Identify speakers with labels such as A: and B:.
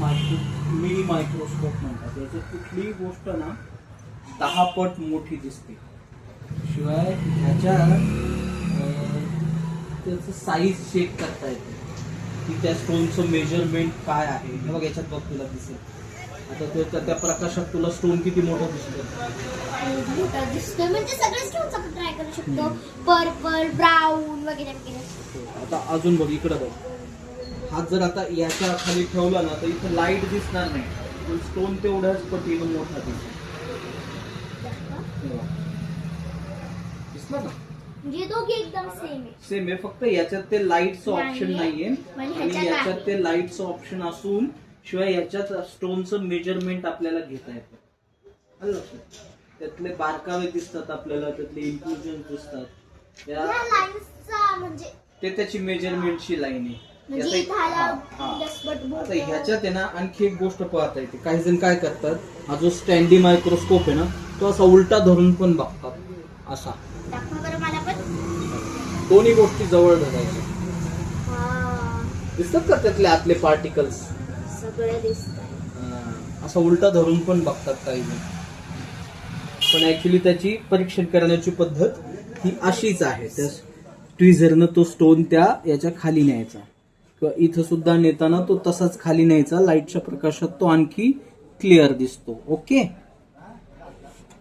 A: Mini microscope म्हणतात. याच्यात कुठलीही गोष्ट ना 10 पट मोठी दिसते. शिवाय ह्याच्यात त्याचं साईज चेक करता येते की त्या स्टोनचं मेजरमेंट काय आहे. हे बघ याच्यात बघ तुला दिसेल. आता त्या प्रकाशात तुला स्टोन किती मोठा दिसतो.
B: मोठा दिसतोय म्हणजे सगळे स्टोन्स आपण ट्राय करू शकतो. पर्पल, ब्राऊन वगैरे वगैरे.
A: आता अजून बघ इकडे बघ. हात जर आता याच्या खाली ठेवला ना तर इथं लाईट दिसणार नाही, पण स्टोन तेवढ्याच पटीनं मोठा दिसेल. दिसला ना?
B: म्हणजे दोघे एकदम सेम आहे.
A: सेम आहे, फक्त याच्यात ते लाईटचं ऑप्शन नाहीये
B: म्हणजे
A: आणि याच्यात ते लाईटचं ऑप्शन असून शिवाय याच्यात स्टोनचं मेजरमेंट आपल्याला घेता येतं. आलं लक्षात? त्यातले बारकावे दिसतात आपल्याला, त्यातले इन्क्लुजन दिसतात.
B: या लाईन्सचा म्हणजे
A: ते त्याची मेजरमेंटची लाईन आहे.
B: म्हणजे
A: आता ह्याच्यात आहे ना आणखी एक गोष्ट पाहता येते. काही जण काय करतात, हा जो स्टँडी मायक्रोस्कोप आहे ना तो असा उलटा धरून पण बघतात. असा
B: मला पण
A: दोन्ही गोष्टी जवळ धरायच्या. दिसतात का त्यातले आतले पार्टिकल्स?
B: सगळे दिसतात.
A: असं उलटा धरून पण बघतात काही जण. पण ऍक्च्युली त्याची परीक्षण करण्याची पद्धत ही अशीच आहे. त्या ट्विझरनं तो स्टोन त्या याच्या खाली न्यायचा किंवा इथं सुद्धा नेताना तो तसाच खाली न्यायचा. लाईटच्या प्रकाशात तो आणखी क्लिअर दिसतो. ओके.